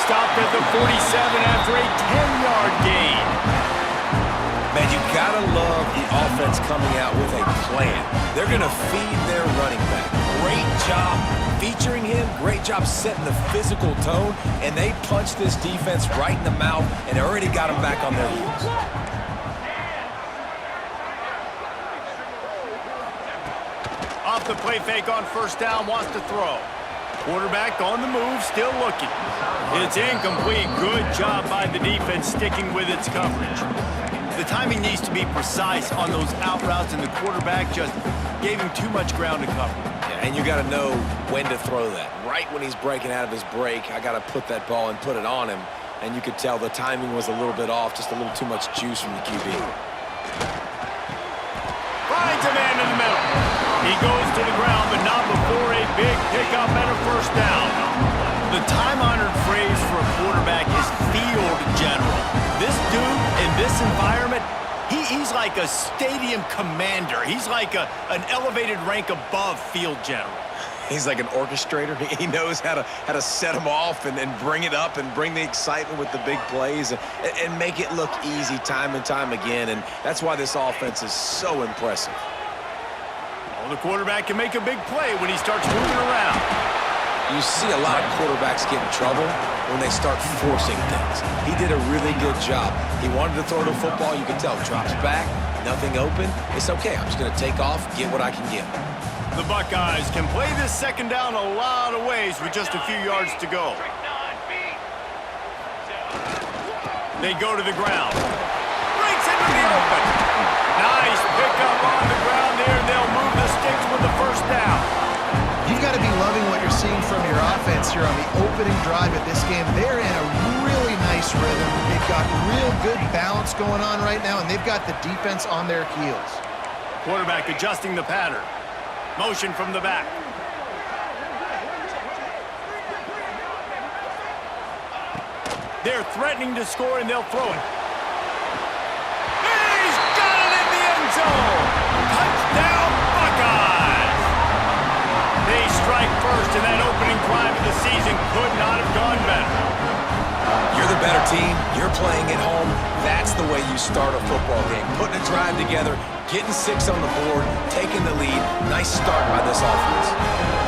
stopped at the 47 after a 10-yard gain. Man, you gotta love the offense coming out with a plan. They're gonna feed their running back. Great job featuring him. Great job setting the physical tone. And they punched this defense right in the mouth and already got them back on their heels. Off the play fake on first down, wants to throw. Quarterback on the move, still looking. It's incomplete. Good job by the defense sticking with its coverage. The timing needs to be precise on those out routes, and the quarterback just gave him too much ground to cover. Yeah, and you got to know when to throw that. Right when he's breaking out of his break, I got to put that ball and put it on him. And you could tell the timing was a little bit off, just a little too much juice from the QB. Finds a man in the middle. He goes to the ground, but not before a big pickup and a first down. The time-honored phrase for a quarterback is field general. This dude in this environment, he's like a stadium commander. He's like an elevated rank above field general. He's like an orchestrator. He knows how to set them off and bring it up and bring the excitement with the big plays and make it look easy time and time again. And that's why this offense is so impressive. Well, the quarterback can make a big play when he starts moving around. You see a lot of quarterbacks get in trouble when they start forcing things. He did a really good job. He wanted to throw the football. You can tell. Drops back, nothing open. It's okay. I'm just going to take off, get what I can get. The Buckeyes can play this second down a lot of ways with just a few yards to go. They go to the ground. Breaks into the open. Nice pickup on the ground there. They'll move the sticks with the first down. You've got to be loving what you're seeing from your offense here on the opening drive of this game. They're in a really nice rhythm. They've got real good balance going on right now, and they've got the defense on their heels. Quarterback adjusting the pattern. Motion from the back. They're threatening to score, and they'll throw it. He's got it in the end zone! Touchdown, Buckeyes! They strike first, and that opening drive of the season could not have gone better. You're the better team. You're playing at home. That's the way you start a football game. Putting a drive together, getting 6 on the board, taking the lead. Nice start by this offense.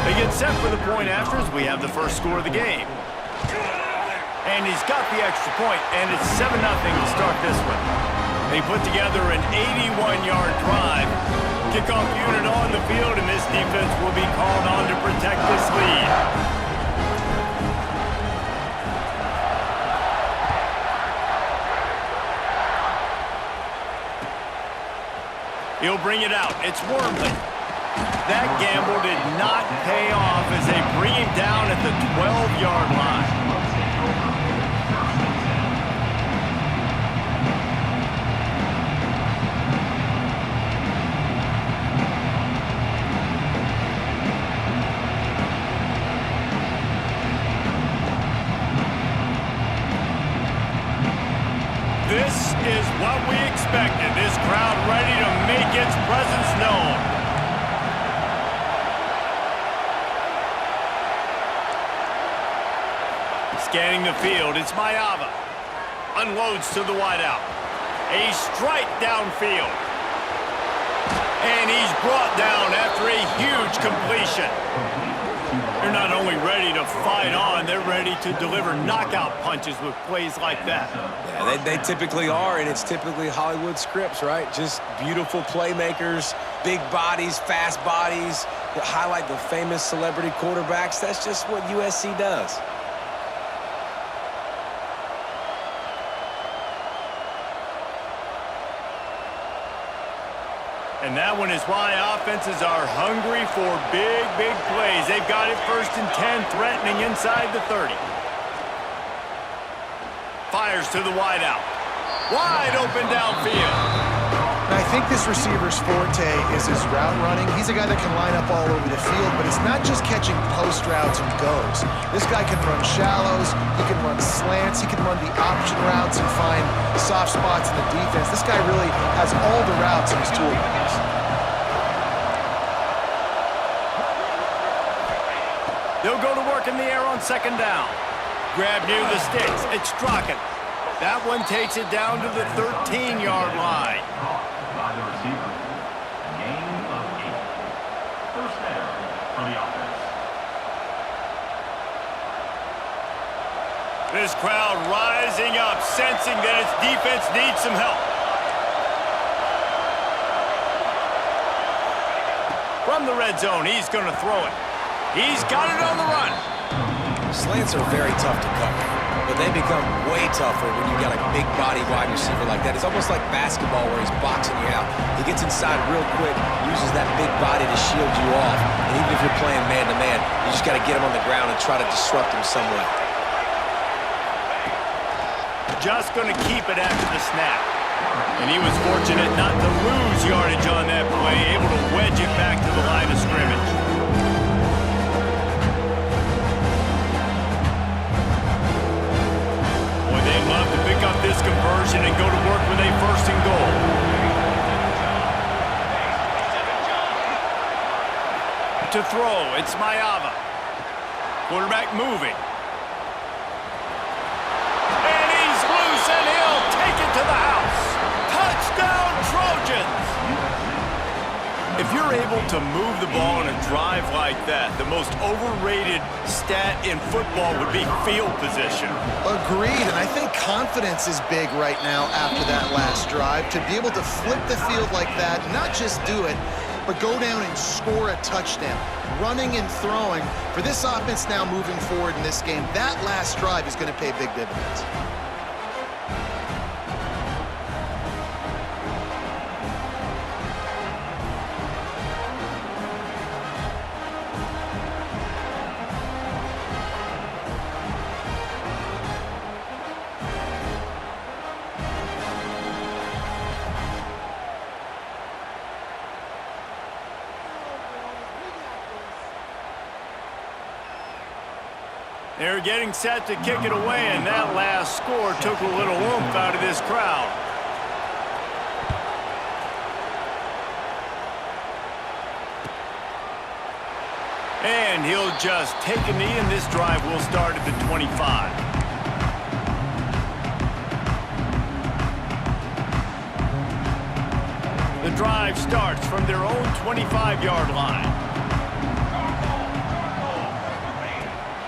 They get set for the point after as we have the first score of the game. And he's got the extra point, and it's 7-0 to start this one. They put together an 81-yard drive. Kickoff unit on the field, and this defense will be called on to protect this lead. He'll bring it out. It's Wormley. That gamble did not pay off as they bring him down at the 12-yard line. This is what we expected. This crowd ready to make its presence known. Scanning the field, it's Mayava. Unloads to the wideout. A strike downfield. And he's brought down after a huge completion. They're not only ready to fight on, they're ready to deliver knockout punches with plays like that. Yeah, they typically are, and it's typically Hollywood scripts, right? Just beautiful playmakers, big bodies, fast bodies, that highlight the famous celebrity quarterbacks. That's just what USC does. And that one is why offenses are hungry for big, big plays. They've got it 1st and 10, threatening inside the 30. Fires to the wideout. Wide open downfield. I think this receiver's forte is his route running. He's a guy that can line up all over the field, but it's not just catching post routes and goes. This guy can run shallows, he can run slants, he can run the option routes and find soft spots in the defense. This guy really has all the routes in his toolbox. They'll go to work in the air on 2nd down. grab near the sticks. It's Strachan. That one takes it down to the 13-yard line. By the receiver. Gain of 8. First down for the offense. This crowd rising up, sensing that its defense needs some help. From the red zone, he's going to throw it. He's got it on the run. Slants are very tough to cover, but they become way tougher when you got a big body wide receiver like that. It's almost like basketball where he's boxing you out. He gets inside real quick, uses that big body to shield you off, and even if you're playing man-to-man, you just got to get him on the ground and try to disrupt him some way. Just going to keep it after the snap. And he was fortunate not to lose yardage on that play, able to wedge it back to the line of scrimmage. Boy, they'd love to pick up this conversion and go to work with a first and goal. To throw, it's Mayava. Quarterback moving. And he'll take it to the house. Touchdown, Trojans! If you're able to move the ball in a drive like that, the most overrated stat in football would be field position. Agreed, and I think confidence is big right now after that last drive. To be able to flip the field like that, not just do it, but go down and score a touchdown. Running and throwing. For this offense now moving forward in this game, that last drive is going to pay big dividends. They're getting set to kick it away, and that last score took a little oomph out of this crowd. And he'll just take a knee, and this drive will start at the 25. The drive starts from their own 25-yard line.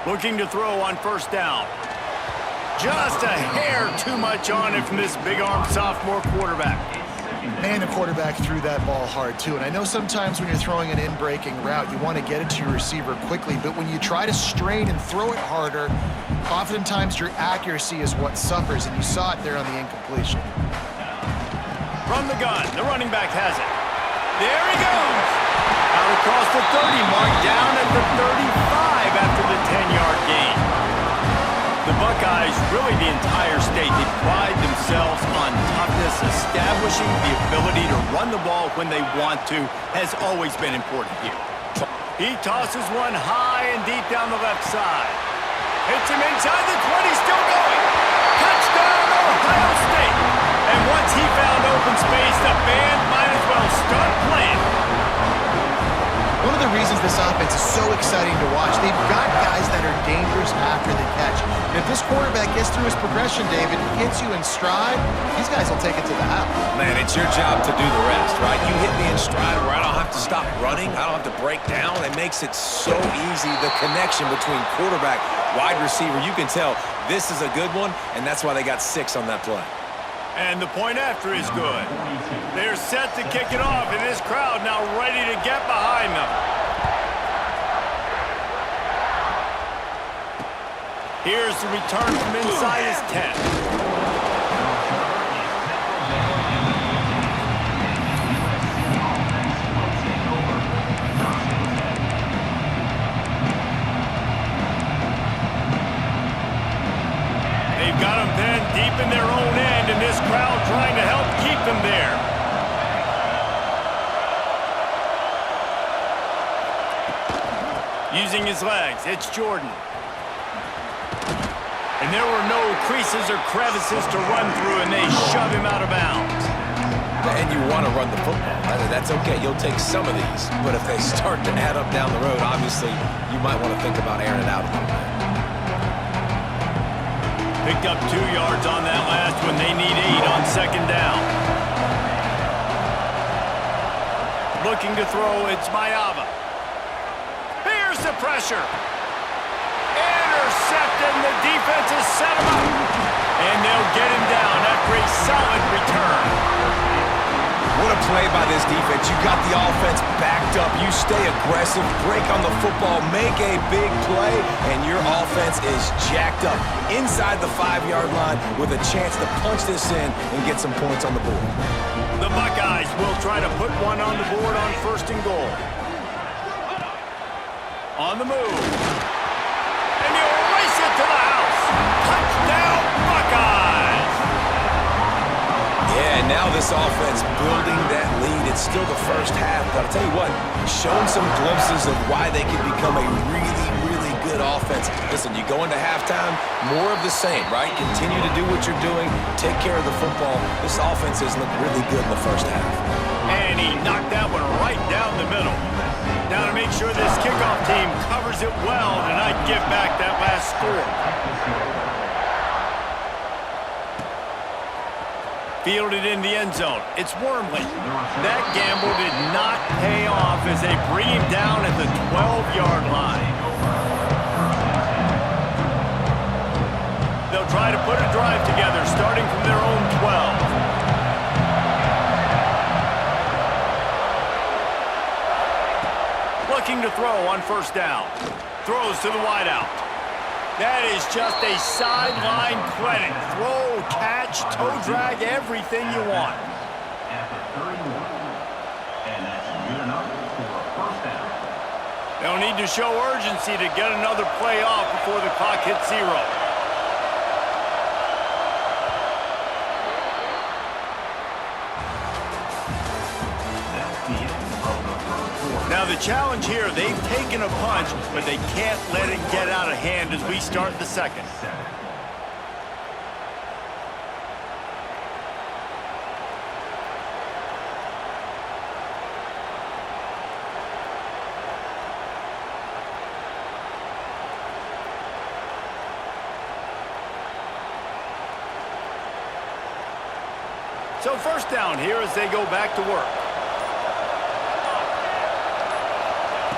Looking to throw on first down. Just a hair too much on it from this big-armed sophomore quarterback. Man, the quarterback threw that ball hard, too. And I know sometimes when you're throwing an in-breaking route, you want to get it to your receiver quickly. But when you try to strain and throw it harder, oftentimes your accuracy is what suffers. And you saw it there on the incompletion. From the gun, the running back has it. There he goes. Out across the 30 mark, down at the 35 after the 10-yard gain. The Buckeyes, really the entire state, they pride themselves on toughness. Establishing the ability to run the ball when they want to has always been important here. He tosses one high and deep down the left side. Hits him inside the 20, still going. Touchdown, Ohio State. And once he found open space, the band might as well start playing. One of the reasons this offense is so exciting to watch, they've got guys that are dangerous after the catch. And if this quarterback gets through his progression, David, hits you in stride, these guys will take it to the house. Man, it's your job to do the rest, right? You hit me in stride where I don't have to stop running. I don't have to break down. It makes it so easy. The connection between quarterback, wide receiver, you can tell this is a good one, and that's why they got 6 on that play. And the point after is good. They're set to kick it off, and this crowd now ready to get behind them. Here's the return from inside his 10. They've got them then deep in their own end, and this crowd trying to help keep them there. Using his legs, it's Jordan. And there were no creases or crevices to run through, and they shove him out of bounds. And you want to run the football. That's okay. You'll take some of these. But if they start to add up down the road, obviously, you might want to think about airing it out a little bit. Picked up 2 yards on that last one. They need 8 on second down. Looking to throw, it's Mayava. Here's the pressure. Intercepted, and the defense has set him up. And they'll get him down after a solid return. What a play by this defense. You got the offense backed up. You stay aggressive, break on the football, make a big play, and your offense is jacked up inside the 5-yard line with a chance to punch this in and get some points on the board. The Buckeyes will try to put one on the board on 1st and goal. On the move. And you race it to the house. Touchdown, Buckeyes! Yeah, now this offense building that lead. It's still the first half, but I'll tell you what, showing some glimpses of why they could become a really, really good offense. Listen, you go into halftime, more of the same, right? Continue to do what you're doing, take care of the football. This offense has looked really good in the first half. And he knocked that one right down the middle. Now to make sure this kickoff team covers it well and not give back that last score. Fielded in the end zone. It's Wormley. That gamble did not pay off as they bring him down at the 12-yard line. They'll try to put a drive together starting from their own 12. Looking to throw on 1st down. Throws to the wideout. That is just a sideline credit. Throw, catch, toe drag, everything you want. At the 31. And that's good enough for a 1st down. They'll need to show urgency to get another play off before the clock hits 0. Now the challenge here, they've taken a punch, but they can't let it get out of hand as we start the second. So 1st down here as they go back to work.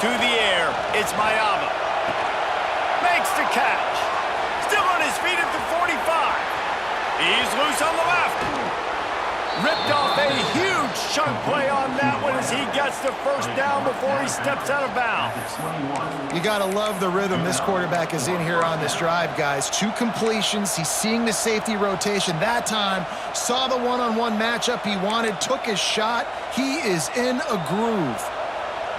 To the air, it's Mayava. Makes the catch. Still on his feet at the 45. He's loose on the left. Ripped off a huge chunk play on that one as he gets the 1st down before he steps out of bounds. You got to love the rhythm this quarterback is in here on this drive, guys. 2 completions. He's seeing the safety rotation that time. Saw the one-on-one matchup he wanted. Took his shot. He is in a groove.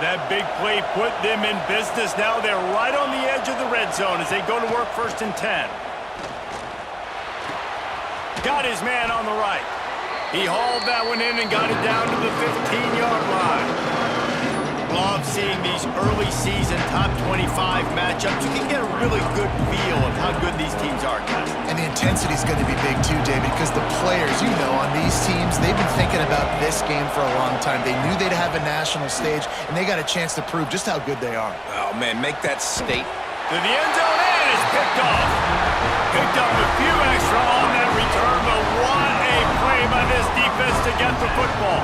That big play put them in business. Now they're right on the edge of the red zone as they go to work 1st and 10. Got his man on the right. He hauled that one in and got it down to the 15-yard line. Love seeing these early season top 25 matchups. You can get a really good feel of how good these teams are, guys. And the intensity is going to be big too, David, because the players, you know, on these teams, they've been thinking about this game for a long time. They knew they'd have a national stage, and they got a chance to prove just how good they are. Oh, man, make that state. To the end zone, and it's picked off. Picked up a few extra on that return, but what a play by this defense to get the football.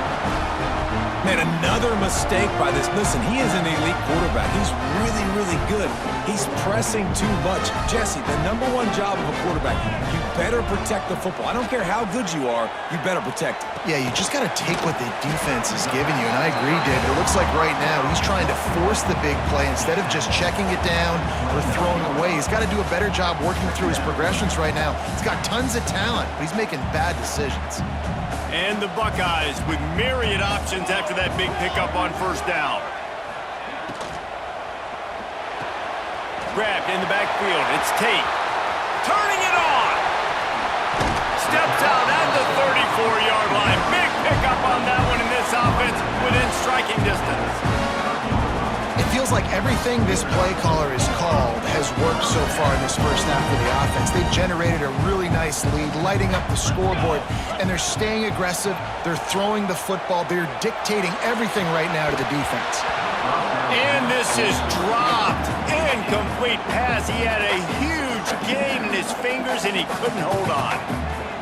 Man, another mistake by this. Listen, he is an elite quarterback. He's really, really good. He's pressing too much. Jesse, the #1 job of a quarterback, you better protect the football. I don't care how good you are, you better protect it. Yeah, you just got to take what the defense is giving you, and I agree, David. It looks like right now he's trying to force the big play instead of just checking it down or throwing away. He's got to do a better job working through his progressions right now. He's got tons of talent, but he's making bad decisions. And the Buckeyes with myriad options after that big pickup on 1st down. Grabbed in the backfield. It's Tate. Turning it on. Steps out at the 34-yard line. Big pickup on that one in this offense within striking distance. It feels like everything this play caller has called has worked so far in this first half of the offense. They've generated a really nice lead, lighting up the scoreboard, and they're staying aggressive. They're throwing the football. They're dictating everything right now to the defense. And this is dropped. Incomplete pass. He had a huge to gain in his fingers, and he couldn't hold on.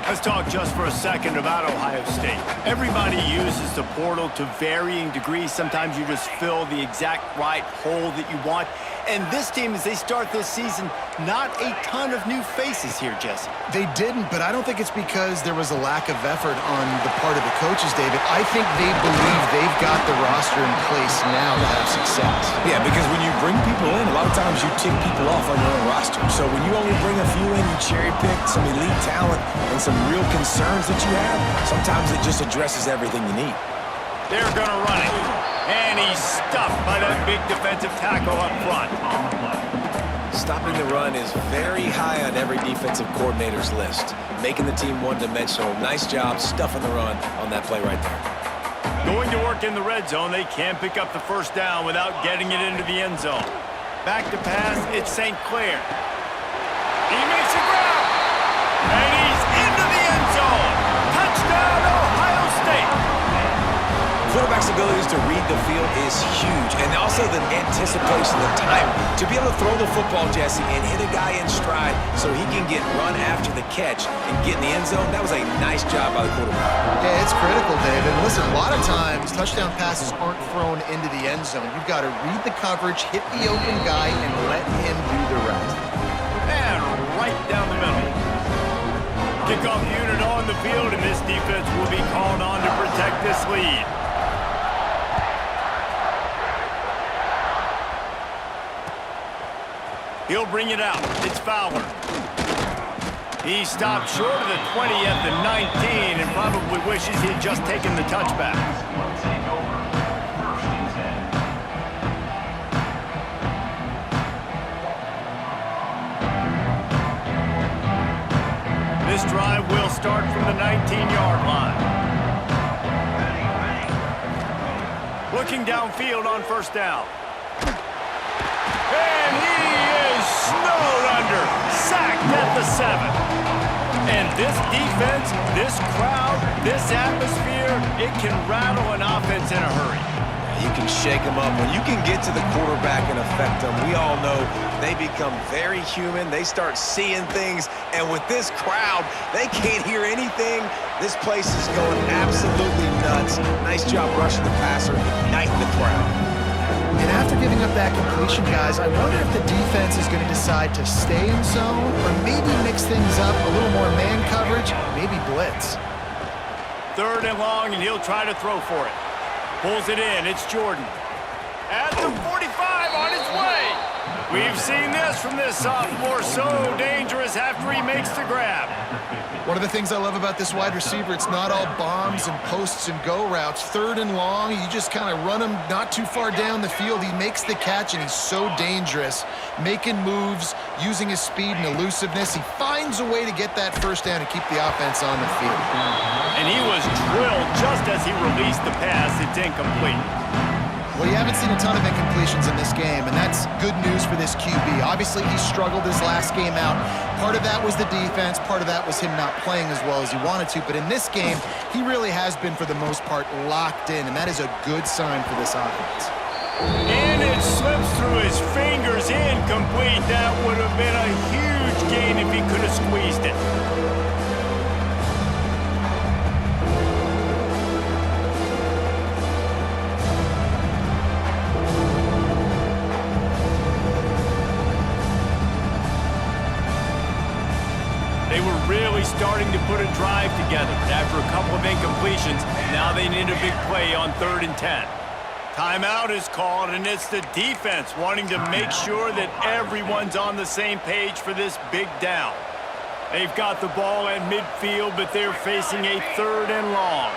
Let's talk just for a second about Ohio State. Everybody uses the portal to varying degrees. Sometimes you just fill the exact right hole that you want. And this team, as they start this season, not a ton of new faces here, Jesse. They didn't, but I don't think it's because there was a lack of effort on the part of the coaches, David. I think they believe they've got the roster in place now to have success. Yeah, because when you bring people in, a lot of times you tick people off on your own roster. So when you only bring a few in, you cherry-pick some elite talent and some real concerns that you have, sometimes it just addresses everything you need. They're going to run it. And he's stuffed by that big defensive tackle up front. Stopping the run is very high on every defensive coordinator's list. Making the team one-dimensional. Nice job stuffing the run on that play right there. Going to work in the red zone. They can't pick up the first down without getting it into the end zone. Back to pass, it's St. Clair. He makes a grab. And he's into the end zone. Touchdown, Ohio State. Quarterback's abilities to read the field is huge, and also the anticipation, the time to be able to throw the football, Jesse, and hit a guy in stride so he can get run after the catch and get in the end zone. That was a nice job by the quarterback. Yeah, it's critical, David. Listen, a lot of times touchdown passes aren't thrown into the end zone. You've got to read the coverage, hit the open guy, and let him do the rest. And right down the middle. Kickoff unit on the field, and this defense will be called on to protect this lead. He'll bring it out. It's Fowler. He stopped short of the 20 at the 19 and probably wishes he had just taken the touchback. This drive will start from the 19-yard line. Looking downfield on first down. And he is snowed under, sacked at the 7. And this defense, this crowd, this atmosphere, it can rattle an offense in a hurry. You can shake them up. When you can get to the quarterback and affect them, we all know they become very human. They start seeing things. And with this crowd, they can't hear anything. This place is going absolutely nuts. Nice job rushing the passer, igniting the crowd. And after giving up that completion, guys, I wonder if the defense is going to decide to stay in zone or maybe mix things up, a little more man coverage, maybe blitz. 3rd and long, and he'll try to throw for it. Pulls it in. It's Jordan. At the 45 on his way. We've seen this from this sophomore. So dangerous after he makes the grab. One of the things I love about this wide receiver, it's not all bombs and posts and go routes. 3rd and long, you just kind of run him not too far down the field. He makes the catch, and he's so dangerous, making moves, using his speed and elusiveness. He finds a way to get that first down and keep the offense on the field. And he was drilled just as he released the pass. It's incomplete. Well, you haven't seen a ton of incompletions in this game, and that's good news for this QB. Obviously, he struggled his last game out. Part of that was the defense. Part of that was him not playing as well as he wanted to. But in this game, he really has been, for the most part, locked in, and that is a good sign for this offense. And it slips through his fingers, incomplete. That would have been a huge gain if he could have squeezed it. They were really starting to put a drive together. After a couple of incompletions, now they need a big play on 3rd and 10. Timeout is called, and it's the defense wanting to make sure that everyone's on the same page for this big down. They've got the ball at midfield, but they're facing a 3rd and long.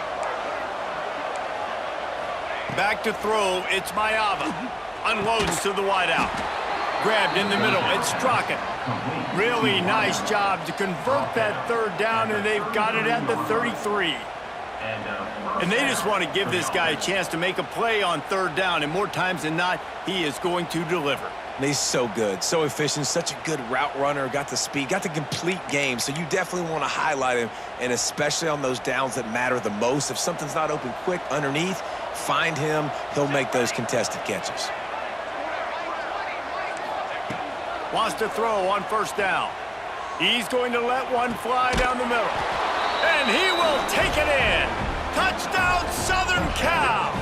Back to throw, it's Mayava. Unloads to the wideout. Grabbed in the middle, it's Strachan. Really nice job to convert that 3rd down, and they've got it at the 33. And they just want to give this guy a chance to make a play on 3rd down, and more times than not, he is going to deliver. And he's so good, so efficient, such a good route runner, got the speed, got the complete game, so you definitely want to highlight him, and especially on those downs that matter the most. If something's not open quick underneath, find him, he'll make those contested catches. Wants to throw on 1st down. He's going to let one fly down the middle. And he will take it in. Touchdown, Southern Cal.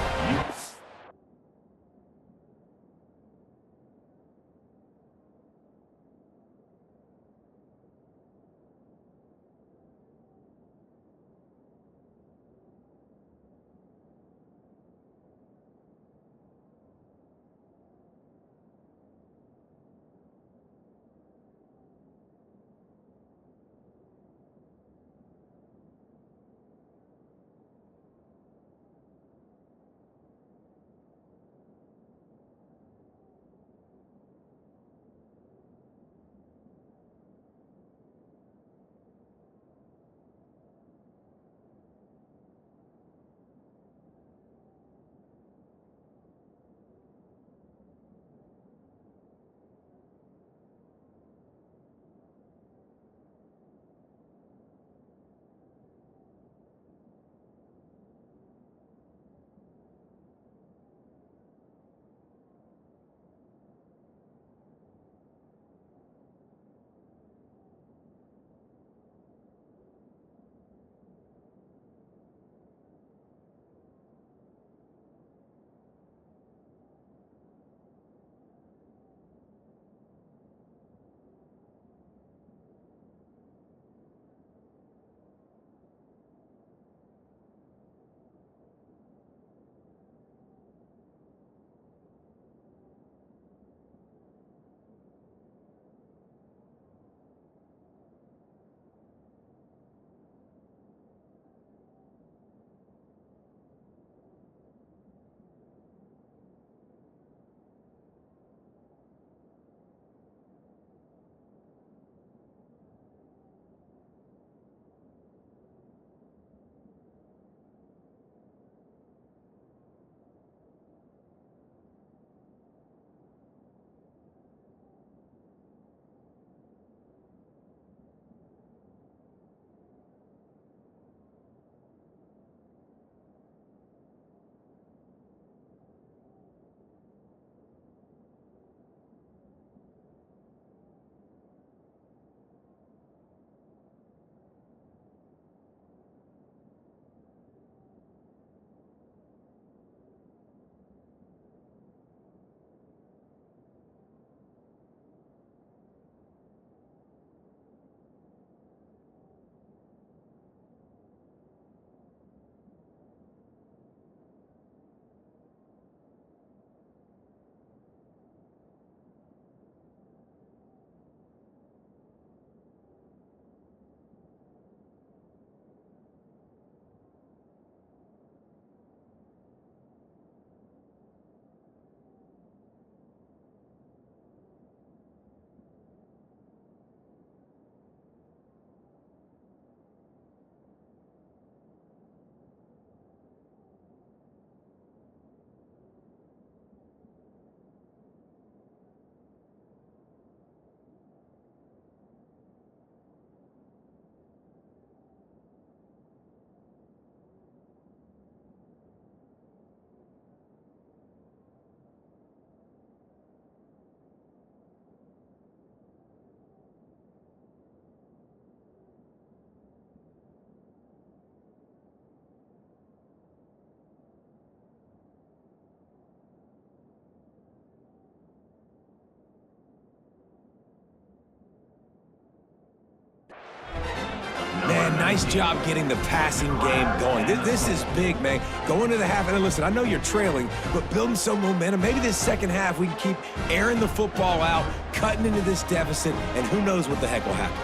Man, nice job getting the passing game going. This is big, man. Going to the half, and listen, I know you're trailing, but building some momentum. Maybe this second half we can keep airing the football out, cutting into this deficit, and who knows what the heck will happen.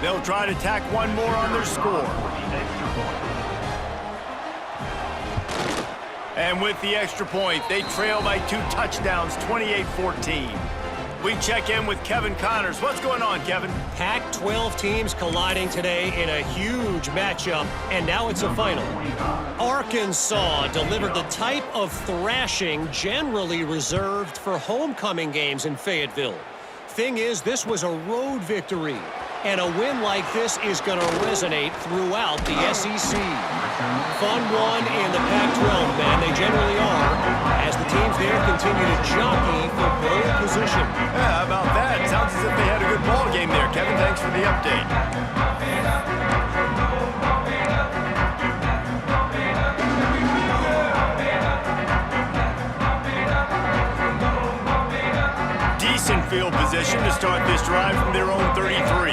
They'll try to tack one more on their score. And with the extra point, they trail by 2 touchdowns, 28-14. We check in with Kevin Connors. What's going on, Kevin? Pac-12 teams colliding today in a huge matchup, and now it's a final. Arkansas delivered the type of thrashing generally reserved for homecoming games in Fayetteville. Thing is, this was a road victory. And a win like this is going to resonate throughout the SEC. Fun one in the Pac-12, man. They generally are, as the teams there continue to jockey for pole position. Yeah, how about that? Sounds as if they had a good ball game there. Kevin, thanks for the update. Decent field position to start this drive from their own 33.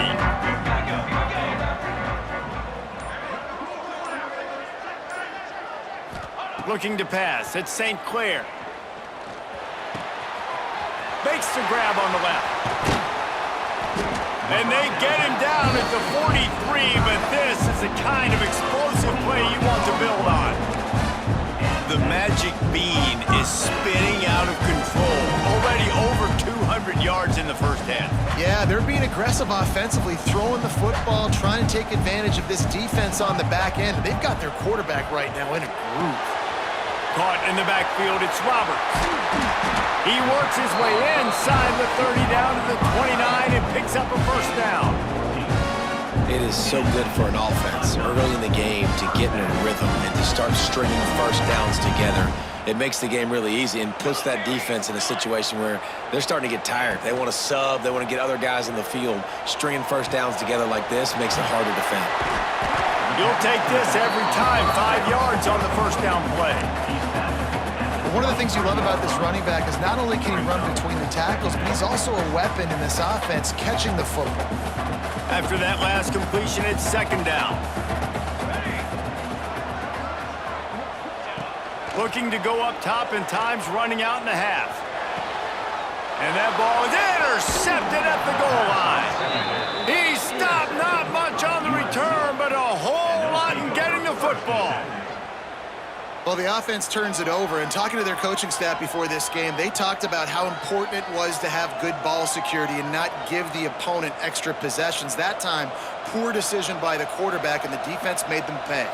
Looking to pass. It's St. Clair. Makes the grab on the left. And they get him down at the 43, but this is the kind of explosive play you want to build on. The magic bean is spinning out of control. Already over 200 yards in the first half. Yeah, they're being aggressive offensively, throwing the football, trying to take advantage of this defense on the back end. They've got their quarterback right now in a groove. Caught in the backfield, it's Roberts. He works his way inside the 30 down to the 29 and picks up a first down. It is so good for an offense early in the game to get in a rhythm and to start stringing first downs together. It makes the game really easy and puts that defense in a situation where they're starting to get tired. They want to sub. They want to get other guys in the field. Stringing first downs together like this makes it harder to defend. You'll take this every time. 5 yards on the first down play. One of the things you love about this running back is not only can he run between the tackles, but he's also a weapon in this offense catching the football. After that last completion, it's second down. Looking to go up top, and time's running out in the half. And that ball is intercepted at the goal line. He stopped, not much on the return, but a whole lot in getting the football. Well, the offense turns it over, and talking to their coaching staff before this game, they talked about how important it was to have good ball security and not give the opponent extra possessions. That time, poor decision by the quarterback, and the defense made them pay.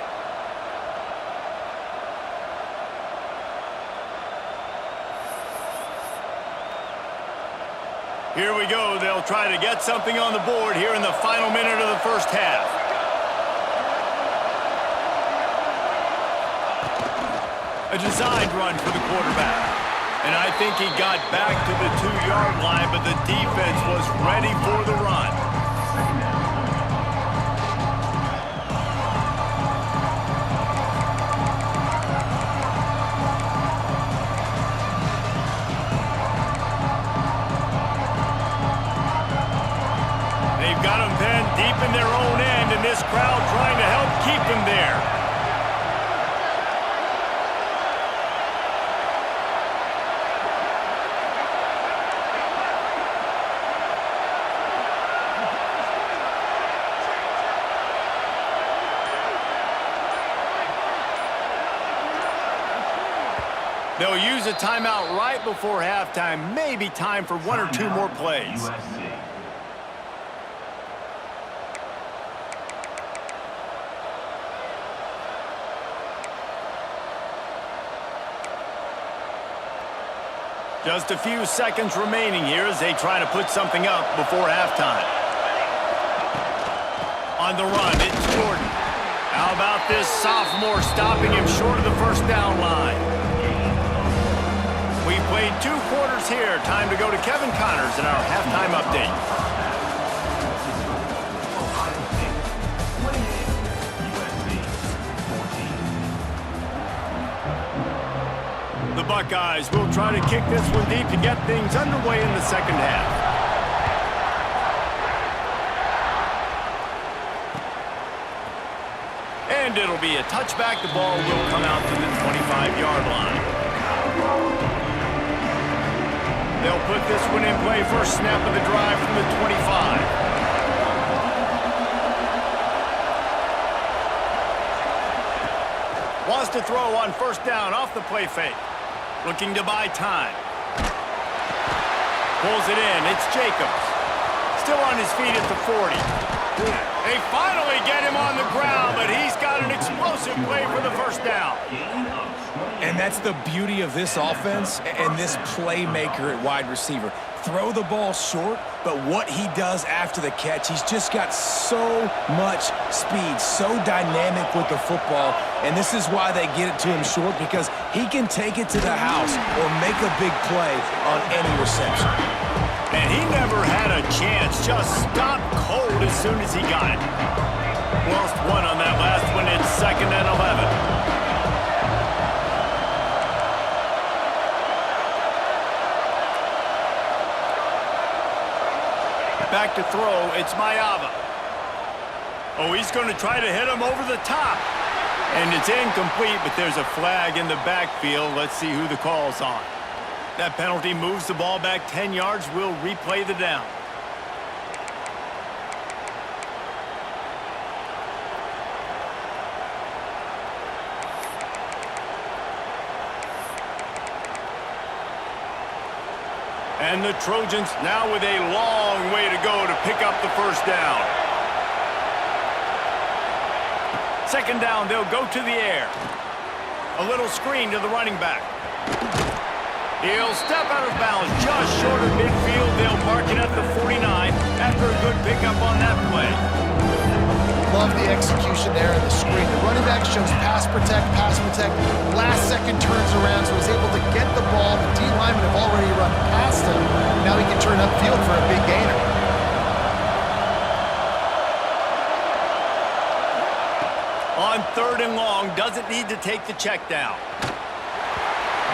Here we go. They'll try to get something on the board here in the final minute of the first half. A designed run for the quarterback. And I think he got back to the 2-yard line, but the defense was ready for the run. They've got him pinned deep in their own end, and this crowd trying to help keep him there. They'll use a timeout right before halftime. Maybe time for 1 or 2 more plays. USC. Just a few seconds remaining here as they try to put something up before halftime. On the run, it's Jordan. How about this sophomore stopping him short of the first down line? We played 2 quarters here. Time to go to Kevin Connors in our halftime update. Ohio State 28, USC 14. The Buckeyes will try to kick this one deep to get things underway in the second half. And it'll be a touchback. The ball will come out to the 25-yard line. They'll put this one in play. First snap of the drive from the 25. Wants to throw on first down off the play fake. Looking to buy time. Pulls it in. It's Jacobs. Still on his feet at the 40. They finally get him on the ground, but he's got an explosive play for the first down. Gain of 20. And that's the beauty of this offense and this playmaker at wide receiver. Throw the ball short, but what he does after the catch, he's just got so much speed, so dynamic with the football, and this is why they get it to him short, because he can take it to the house or make a big play on any reception. And he never had a chance, just stopped cold as soon as he got it. Lost one on that last one. It's 2nd and 11. Back to throw, it's Mayava. Oh, he's going to try to hit him over the top. And it's incomplete, but there's a flag in the backfield. Let's see who the call's on. That penalty moves the ball back 10 yards. We'll replay the down. And the Trojans now with a long way to go to pick up the first down. 2nd down, they'll go to the air. A little screen to the running back. He'll step out of bounds just short of midfield. They'll mark it at the 49 after a good pickup on that play. Love the execution there in the screen. The running back shows pass protect. Last second turns around, so he's able to get the ball. The D linemen have already run past him. Now he can turn upfield for a big gainer. On 3rd and long, doesn't need to take the check down.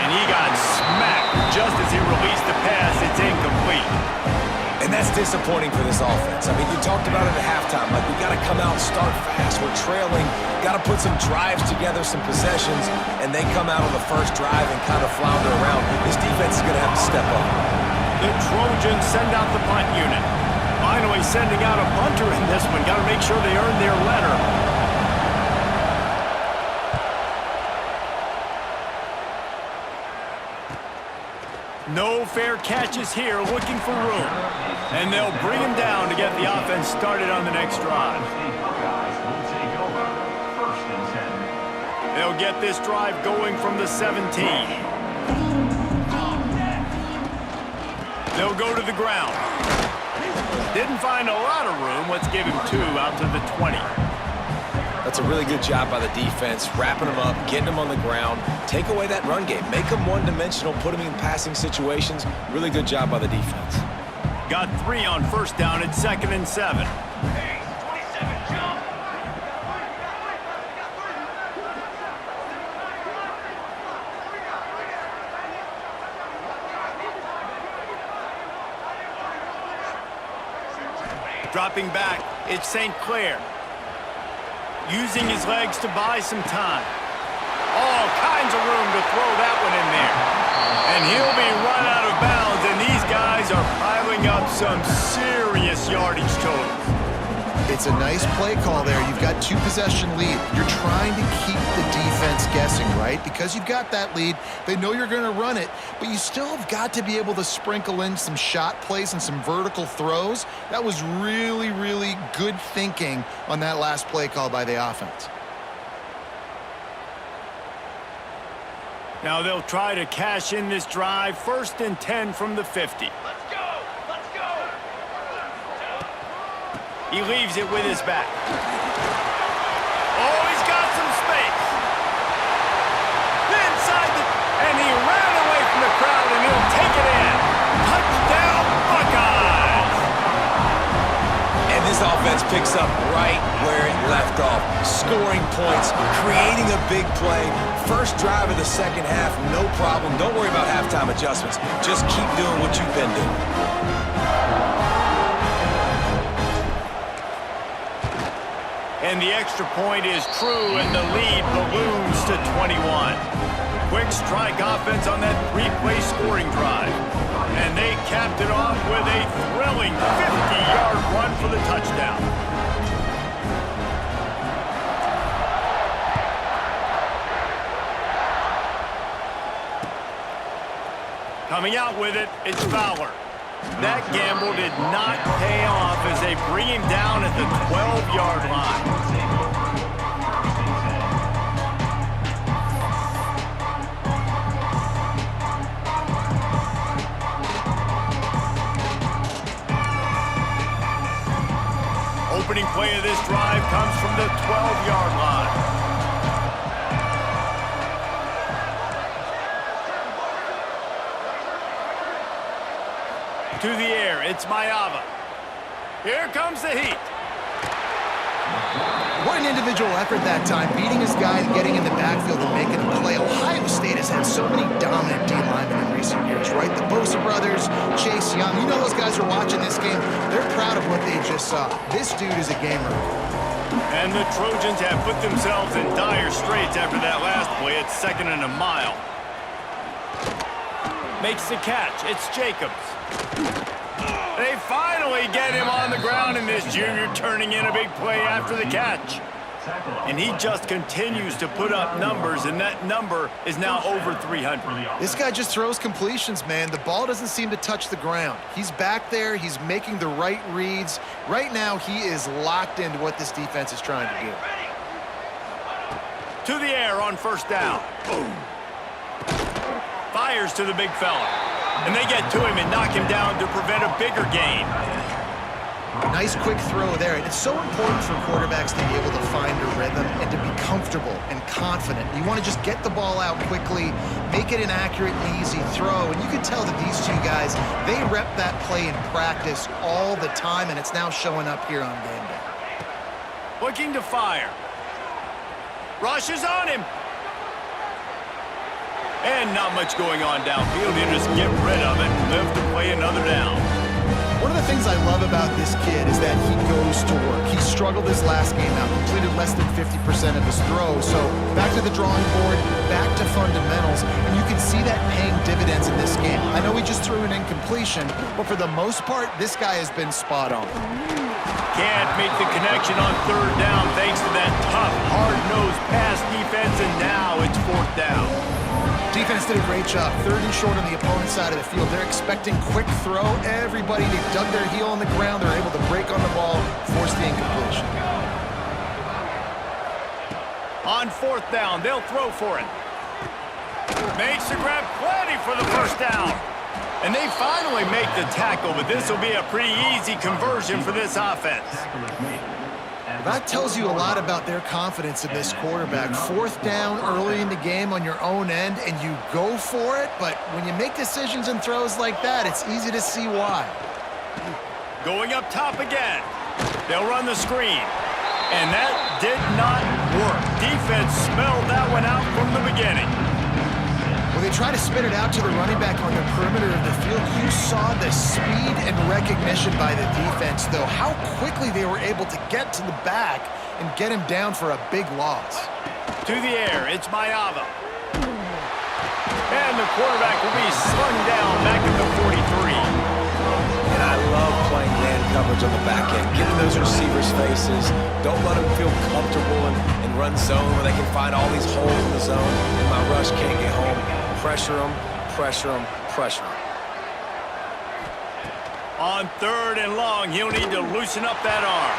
And he got smacked just as he released the pass. It's incomplete. And that's disappointing for this offense. I mean, you talked about it at halftime. Like, we got to come out and start fast. We're trailing. Got to put some drives together, some possessions, and they come out on the first drive and kind of flounder around. This defense is going to have to step up. The Trojans send out the punt unit. Finally sending out a punter in this one. Got to make sure they earn their letter. No fair catches here, looking for room. And they'll bring him down to get the offense started on the next drive. They'll get this drive going from the 17. They'll go to the ground. Didn't find a lot of room. Let's give him 2 out to the 20. That's a really good job by the defense, wrapping them up, getting them on the ground, take away that run game, make them one-dimensional, put them in passing situations. Really good job by the defense. Got 3 on 1st down. It's 2nd and 7. Dropping back, it's St. Clair. Using his legs to buy some time. All kinds of room to throw that one in there. And he'll be run out of bounds, and these guys are piling up some serious yardage totals. It's a nice play call there. You've got 2-possession lead. You're trying to keep the defense guessing, right? Because you've got that lead. They know you're going to run it, but you still have got to be able to sprinkle in some shot plays and some vertical throws. That was really, really good thinking on that last play call by the offense. Now they'll try to cash in this drive. 1st and 10 from the 50. He leaves it with his back. Oh, he's got some space. Inside and he ran away from the crowd, and he'll take it in. Touchdown, Buckeyes! And this offense picks up right where it left off. Scoring points, creating a big play. First drive of the 2nd half, no problem. Don't worry about halftime adjustments. Just keep doing what you've been doing. And the extra point is true, and the lead balloons to 21. Quick strike offense on that 3-play scoring drive. And they capped it off with a thrilling 50-yard run for the touchdown. Coming out with it, it's Fowler. That gamble did not pay off as they bring him down at the 12-yard line. opening play of this drive comes from the 12-yard line. To the air, it's Mayava. Here comes the heat. What an individual effort that time, beating his guy and getting in the backfield and making a play. Ohio State has had so many dominant D-linemen in recent years, right? The Bosa brothers, Chase Young. You know those guys are watching this game. They're proud of what they just saw. This dude is a gamer. And the Trojans have put themselves in dire straits after that last play. It's 2nd and a mile. Makes the catch. It's Jacobs. They finally get him on the ground, and this junior turning in a big play after the catch. And he just continues to put up numbers, and that number is now over 300. This guy just throws completions, man. The ball doesn't seem to touch the ground. He's back there. He's making the right reads. Right now, he is locked into what this defense is trying to do. To the air on 1st down. Fires to the big fella. And they get to him and knock him down to prevent a bigger gain. Nice quick throw there. And it's so important for quarterbacks to be able to find a rhythm and to be comfortable and confident. You want to just get the ball out quickly, make it an accurate and easy throw. And you can tell that these two guys, they rep that play in practice all the time, and it's now showing up here on game day. Looking to fire. Rushes on him. And not much going on downfield. You just get rid of it and live to play another down. One of the things I love about this kid is that he goes to work. He struggled his last game out, completed less than 50% of his throws. So back to the drawing board, back to fundamentals, and you can see that paying dividends in this game. I know he just threw an incompletion, but for the most part, this guy has been spot on. Can't make the connection on 3rd down thanks to that tough, hard-nosed pass defense, and now it's 4th down. Defense did a great job. 3rd and short on the opponent's side of the field. They're expecting quick throw. Everybody, they dug their heel on the ground. They're able to break on the ball, force the incompletion. On 4th down, they'll throw for it. Makes the grab, plenty for the 1st down. And they finally make the tackle, but this will be a pretty easy conversion for this offense. That tells you a lot about their confidence in this quarterback. 4th down early in the game on your own end, and you go for it, but when you make decisions and throws like that, it's easy to see why. Going up top again. They'll run the screen. And that did not work. Defense smelled that one out from the beginning. When they try to spit it out to the running back on the perimeter of the field, you saw the speed and recognition by the defense, though, how quickly they were able to get to the back and get him down for a big loss. To the air, it's Mayava. And the quarterback will be slung down back at the 43. And I love playing man coverage on the back end, getting those receivers' faces. Don't let them feel comfortable and run zone where they can find all these holes in the zone and my rush can't get home. Pressure them, pressure them, pressure them. On 3rd and long, he'll need to loosen up that arm.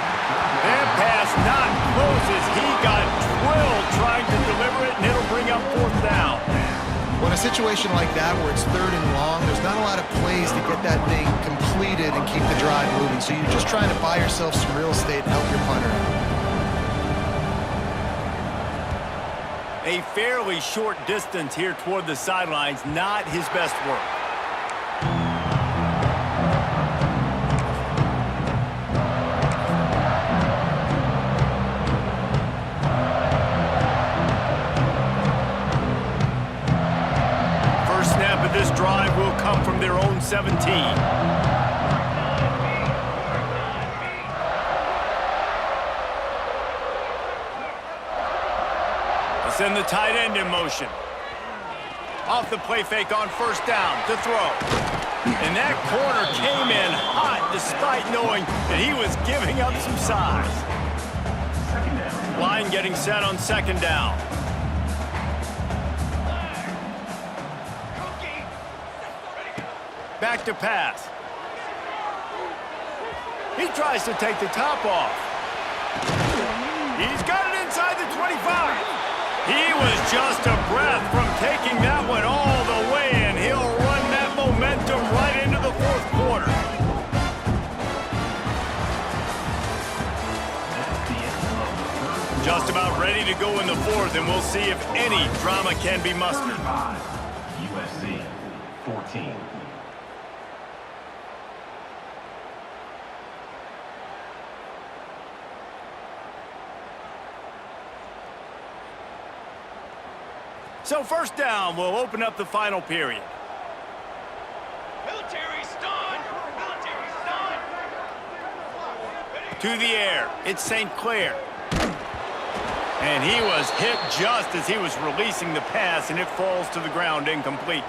That pass not closes. He got drilled trying to deliver it, and it'll bring up 4th down. When a situation like that where it's 3rd and long, there's not a lot of plays to get that thing completed and keep the drive moving. So you're just trying to buy yourself some real estate and help your punter out. A fairly short distance here toward the sidelines, not his best work. First snap of this drive will come from their own 17. Send the tight end in motion. Off the play fake on 1st down to throw. And that corner came in hot despite knowing that he was giving up some size. Line getting set on 2nd down. Back to pass. He tries to take the top off. He's got it inside the 25. He was just a breath from taking that one all the way, and he'll run that momentum right into the 4th quarter. Just about ready to go in the fourth, and we'll see if any drama can be mustered. USC 14. So first down, we'll open up the final period. Military stunned! Military stunned! To the air, it's St. Clair. And he was hit just as he was releasing the pass, and it falls to the ground incomplete.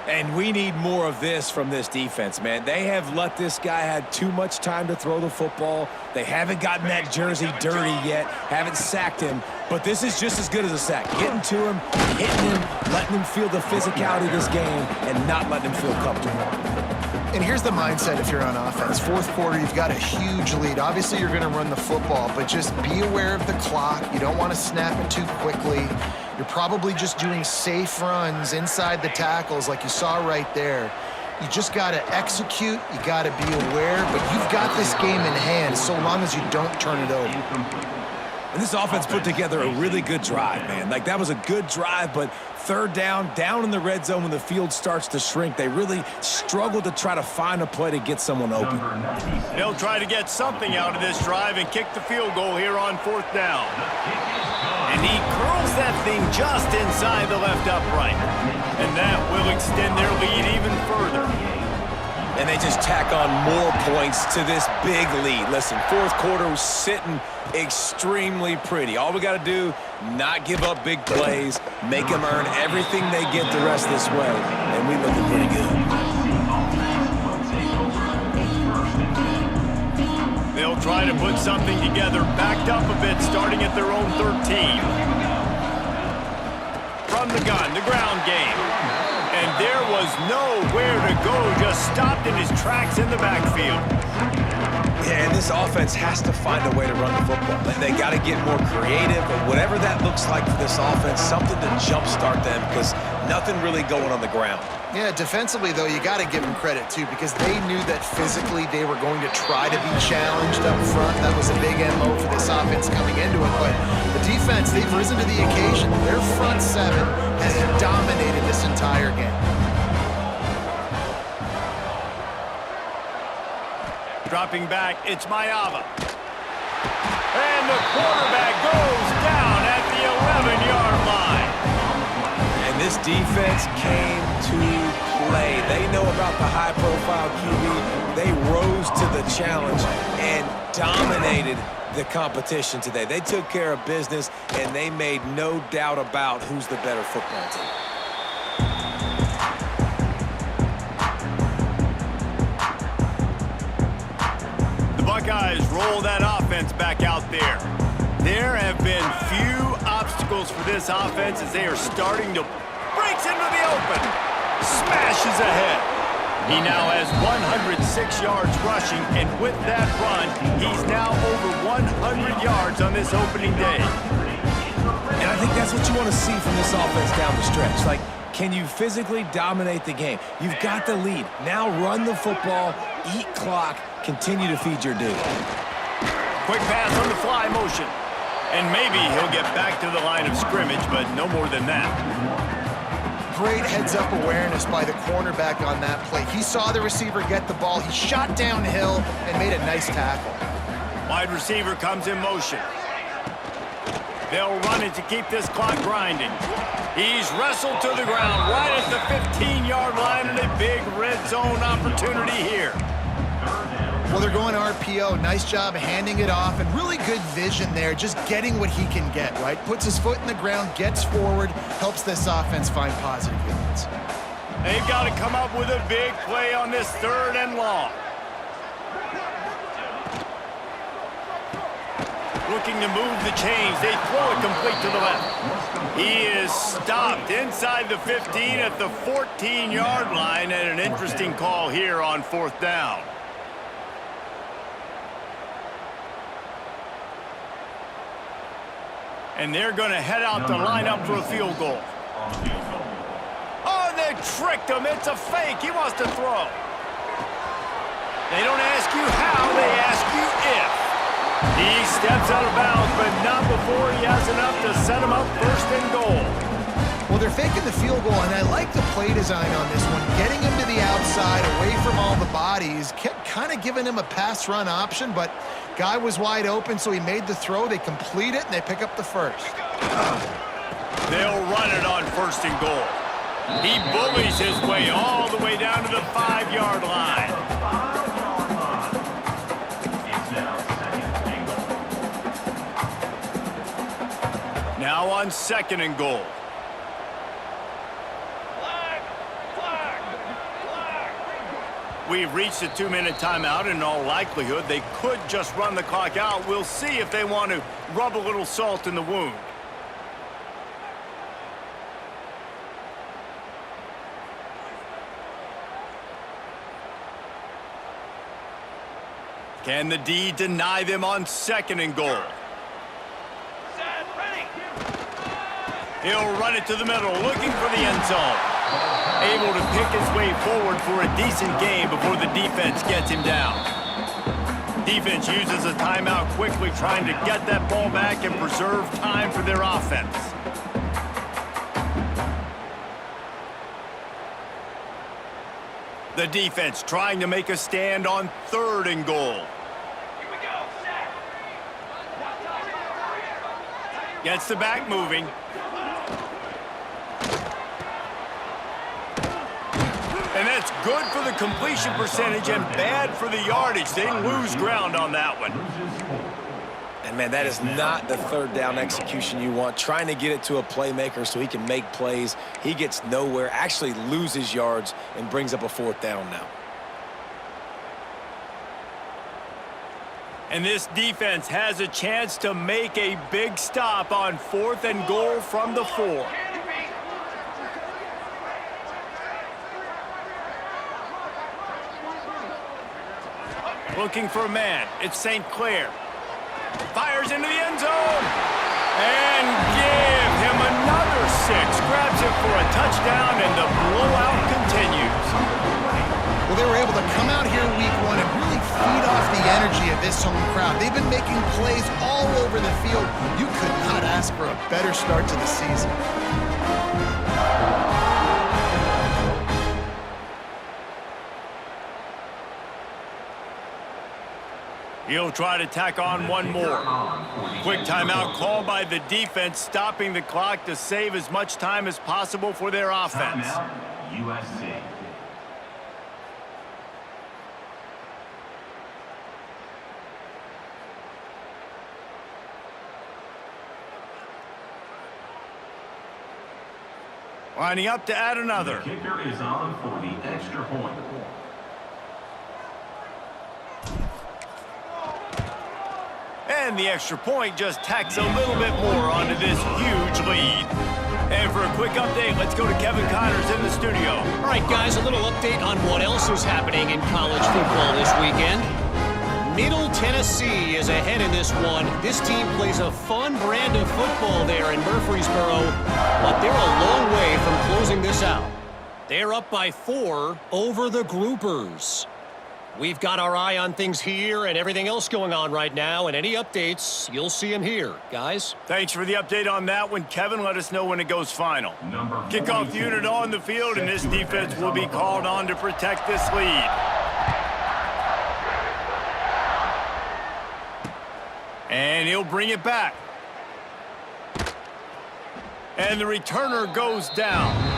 And we need more of this from this defense, man. They have let this guy have too much time to throw the football. They haven't gotten that jersey dirty yet, haven't sacked him. But this is just as good as a sack. Getting to him, hitting him, letting him feel the physicality of this game, and not letting him feel comfortable. And here's the mindset if you're on offense. Fourth quarter, you've got a huge lead. Obviously, you're going to run the football, but just be aware of the clock. You don't want to snap it too quickly. You're probably just doing safe runs inside the tackles like you saw right there. You just got to execute. You got to be aware, but you've got this game in hand so long as you don't turn it over. And this offense put together a really good drive, man. Like, that was a good drive, but third down in the red zone when the field starts to shrink, they really struggle to try to find a play to get someone open. They'll try to get something out of this drive and kick the field goal here on fourth down. And he curls that thing just inside the left upright. And that will extend their lead even further. And they just tack on more points to this big lead. Listen, fourth quarter was sitting extremely pretty. All we got to do, not give up big plays, make them earn everything they get the rest of this way, and we looking pretty good. They'll try to put something together, backed up a bit, starting at their own 13. From the gun, the ground game. And there was nowhere to go, just stopped in his tracks in the backfield. Yeah, and this offense has to find a way to run the football. They got to get more creative, or whatever that looks like for this offense, something to jumpstart them, because nothing really going on the ground. Yeah, defensively, though, you got to give them credit, too, because they knew that physically they were going to try to be challenged up front. That was a big MO for this offense coming into it. But the defense, they've risen to the occasion. Their front seven has dominated this entire game. Dropping back, it's Mayava. And the quarterback goes down at the 11-yard line. And this defense came to play. They know about the high-profile QB. They rose to the challenge and dominated the competition today. They took care of business, and they made no doubt about who's the better football team. Buckeyes roll that offense back out there. There have been few obstacles for this offense as they are starting to breaks into the open. Smashes ahead. He now has 106 yards rushing, and with that run, he's now over 100 yards on this opening day. And I think that's what you want to see from this offense down the stretch. Like, can you physically dominate the game? You've got the lead. Now run the football, eat clock, continue to feed your dude. Quick pass on the fly motion. And maybe he'll get back to the line of scrimmage, but no more than that. Great heads-up awareness by the cornerback on that play. He saw the receiver get the ball. He shot downhill and made a nice tackle. Wide receiver comes in motion. They'll run it to keep this clock grinding. He's wrestled to the ground right at the 15-yard line, and a big red zone opportunity here. Well, they're going RPO. Nice job handing it off, and really good vision there, just getting what he can get, right? Puts his foot in the ground, gets forward, helps this offense find positive yards. They've got to come up with a big play on this 3rd and long. Looking to move the chains. They throw it complete to the left. He is stopped inside the 15 at the 14-yard line, and an interesting call here on 4th down. And they're going to head out to line up for a field goal. Oh, they tricked him. It's a fake. He wants to throw. They don't ask you how, they ask you if. He steps out of bounds, but not before he has enough to set him up first and goal. Well, they're faking the field goal, and I like the play design on this one. Getting him to the outside, away from all the bodies, kept kind of giving him a pass-run option, but guy was wide open, so he made the throw. They complete it, and they pick up the first. They'll run it on first and goal. He bullies his way all the way down to the 5-yard line. It's now second and goal. Now on second and goal. We've reached a 2-minute timeout, and in all likelihood, they could just run the clock out. We'll see if they want to rub a little salt in the wound. Can the D deny them on second and goal? He'll run it to the middle, looking for the end zone. Able to pick his way forward for a decent game before the defense gets him down. Defense uses a timeout quickly, trying to get that ball back and preserve time for their offense. The defense trying to make a stand on third and goal. Gets the back moving. And that's good for the completion percentage and bad for the yardage. They lose ground on that one. And, man, that is not the third down execution you want. Trying to get it to a playmaker so he can make plays. He gets nowhere, actually loses yards, and brings up a fourth down now. And this defense has a chance to make a big stop on fourth and goal from the 4. Looking for a man. It's St. Clair. Fires into the end zone. And give him another 6. Grabs it for a touchdown, and the blowout continues. Well, they were able to come out here week 1 and really feed off the energy of this home crowd. They've been making plays all over the field. You could not ask for a better start to the season. He'll try to tack on one more. Quick timeout called by the defense, stopping the clock to save as much time as possible for their offense. Timeout, USC. Lining up to add another. The kicker is on for the extra point. And the extra point just tacks a little bit more onto this huge lead. And for a quick update, let's go to Kevin Connors in the studio. All right, guys, a little update on what else is happening in college football this weekend. Middle Tennessee is ahead in this one. This team plays a fun brand of football there in Murfreesboro, but they're a long way from closing this out. They're up by 4 over the Groupers. We've got our eye on things here and everything else going on right now, and any updates, you'll see them here. Guys? Thanks for the update on that one, Kevin. Let us know when it goes final. Kickoff unit on the field, and this defense will be called on to protect this lead. And he'll bring it back. And the returner goes down.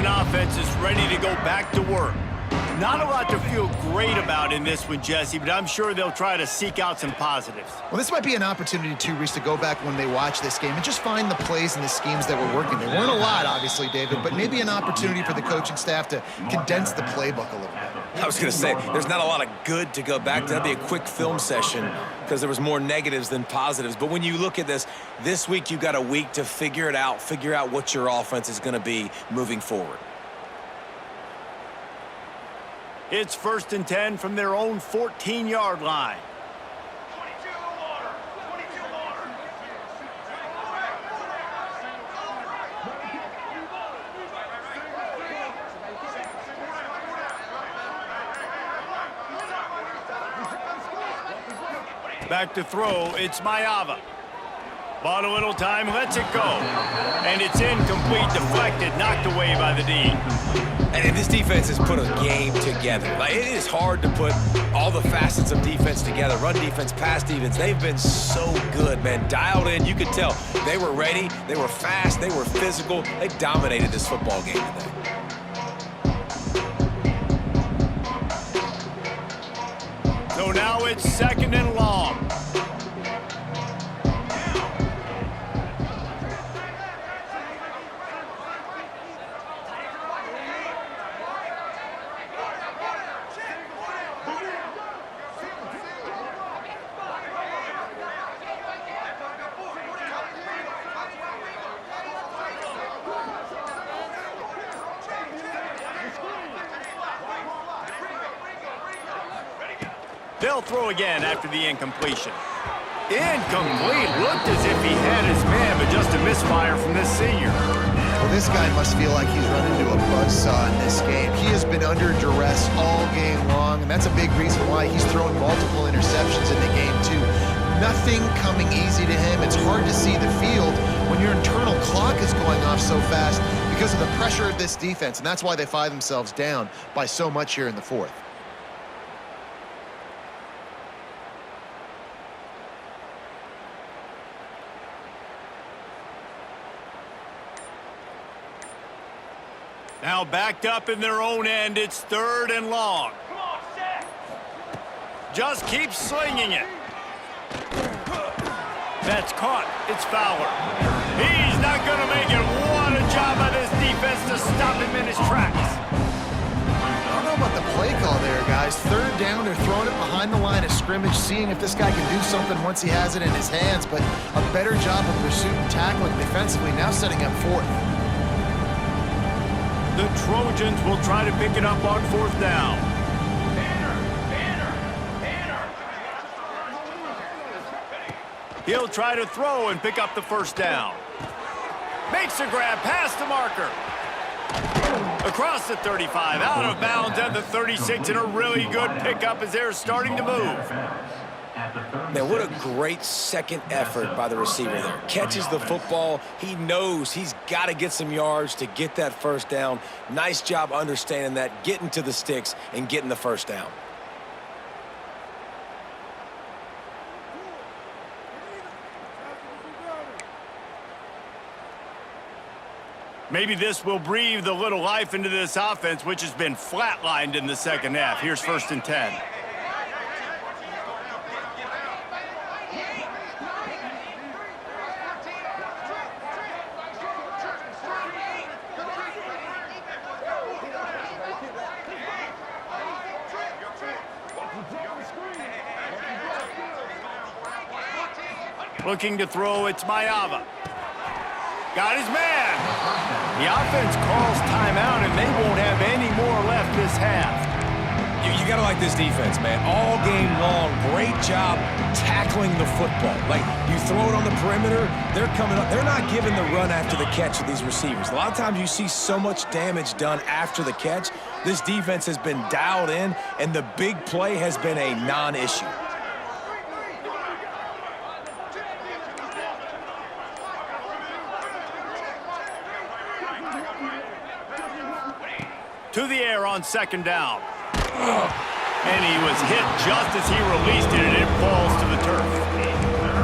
Trojan offense is ready to go back to work. Not a lot to feel great about in this one, Jesse, but I'm sure they'll try to seek out some positives. Well, this might be an opportunity, too, Reese, to go back when they watch this game and just find the plays and the schemes that were working. There weren't a lot, obviously, David, but maybe an opportunity for the coaching staff to condense the playbook a little bit. I was going to say, there's not a lot of good to go back to. That'd be a quick film session because there was more negatives than positives. But when you look at this week you've got a week to figure it out, figure out what your offense is going to be moving forward. It's 1st and 10 from their own 14-yard line. Back to throw, it's Mayava. Bought a little time, lets it go. And it's incomplete, deflected, knocked away by the D. And this defense has put a game together. Like, it is hard to put all the facets of defense together. Run defense, pass defense. They've been so good, man. Dialed in. You could tell they were ready. They were fast. They were physical. They dominated this football game today. So now it's 2nd and long. They'll throw again after the incompletion. Incomplete. Looked as if he had his man, but just a misfire from this senior. Well, this guy must feel like he's run into a buzzsaw in this game. He has been under duress all game long, and that's a big reason why he's thrown multiple interceptions in the game, too. Nothing coming easy to him. It's hard to see the field when your internal clock is going off so fast because of the pressure of this defense, and that's why they find themselves down by so much here in the 4th. Now backed up in their own end, it's 3rd and long. Just keep slinging it. That's caught. It's Fowler. He's not going to make it. What a job by this defense to stop him in his tracks. I don't know about the play call there, guys. 3rd down, they're throwing it behind the line of scrimmage, seeing if this guy can do something once he has it in his hands, but a better job of pursuit and tackling defensively, now setting up 4th. The Trojans will try to pick it up on 4th down. He'll try to throw and pick up the 1st down. Makes a grab past the marker. Across the 35, out of bounds at the 36, and a really good pickup as they're starting to move. Man, what a great second effort by the receiver there. Catches the football. He knows he's got to get some yards to get that 1st down. Nice job understanding that, getting to the sticks and getting the 1st down. Maybe this will breathe a little life into this offense, which has been flatlined in the 2nd half. Here's 1st and 10. Looking to throw, it's Mayava. Got his man. The offense calls timeout, and they won't have any more left this half. You got to like this defense, man. All game long, great job tackling the football. Like, you throw it on the perimeter, they're coming up. They're not giving the run after the catch with these receivers. A lot of times you see so much damage done after the catch. This defense has been dialed in, and the big play has been a non-issue. To the air on 2nd down. And he was hit just as he released it, and it falls to the turf.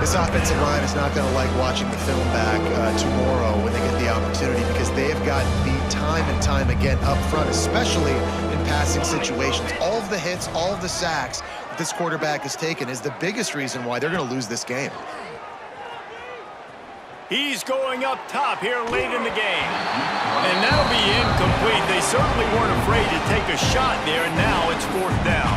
This offensive line is not going to like watching the film back tomorrow when they get the opportunity because they have gotten beat time and time again up front, especially in passing situations. All of the hits, all of the sacks that this quarterback has taken is the biggest reason why they're going to lose this game. He's going up top here late in the game. And that'll be incomplete. They certainly weren't afraid to take a shot there, and now it's 4th down.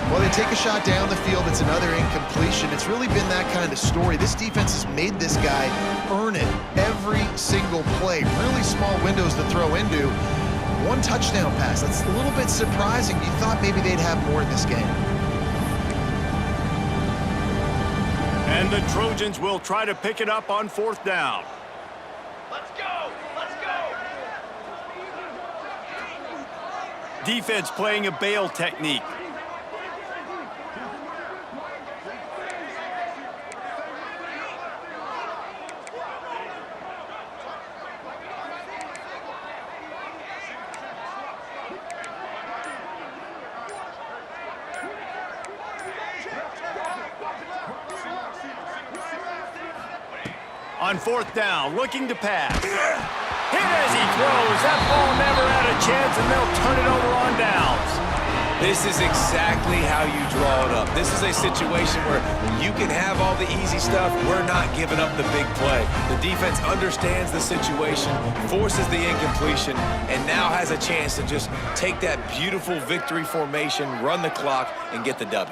Well, they take a shot down the field. It's another incompletion. It's really been that kind of story. This defense has made this guy earn it every single play. Really small windows to throw into. 1 touchdown pass. That's a little bit surprising. You thought maybe they'd have more in this game. And the Trojans will try to pick it up on 4th down. Let's go! Let's go! Defense playing a bail technique. On 4th down, looking to pass. Hit as he throws. That ball never had a chance, and they'll turn it over on downs. This is exactly how you draw it up. This is a situation where you can have all the easy stuff. We're not giving up the big play. The defense understands the situation, forces the incompletion, and now has a chance to just take that beautiful victory formation, run the clock, and get the W.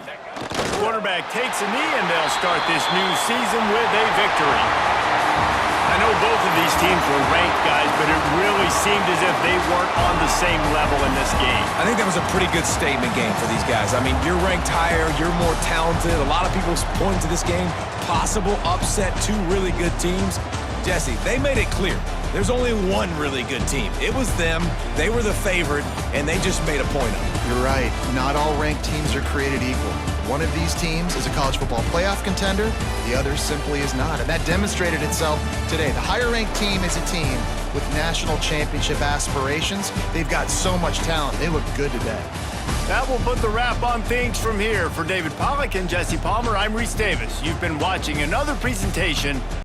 Quarterback takes a knee, and they'll start this new season with a victory. I know both of these teams were ranked, guys, but it really seemed as if they weren't on the same level in this game. I think that was a pretty good statement game for these guys. I mean, you're ranked higher, you're more talented. A lot of people point to this game, possible upset, 2 really good teams. Jesse, they made it clear. There's only one really good team. It was them. They were the favorite, and they just made a point of it. You're right. Not all ranked teams are created equal. One of these teams is a college football playoff contender. The other simply is not. And that demonstrated itself today. The higher-ranked team is a team with national championship aspirations. They've got so much talent. They look good today. That will put the wrap on things from here. For David Pollack and Jesse Palmer, I'm Reese Davis. You've been watching another presentation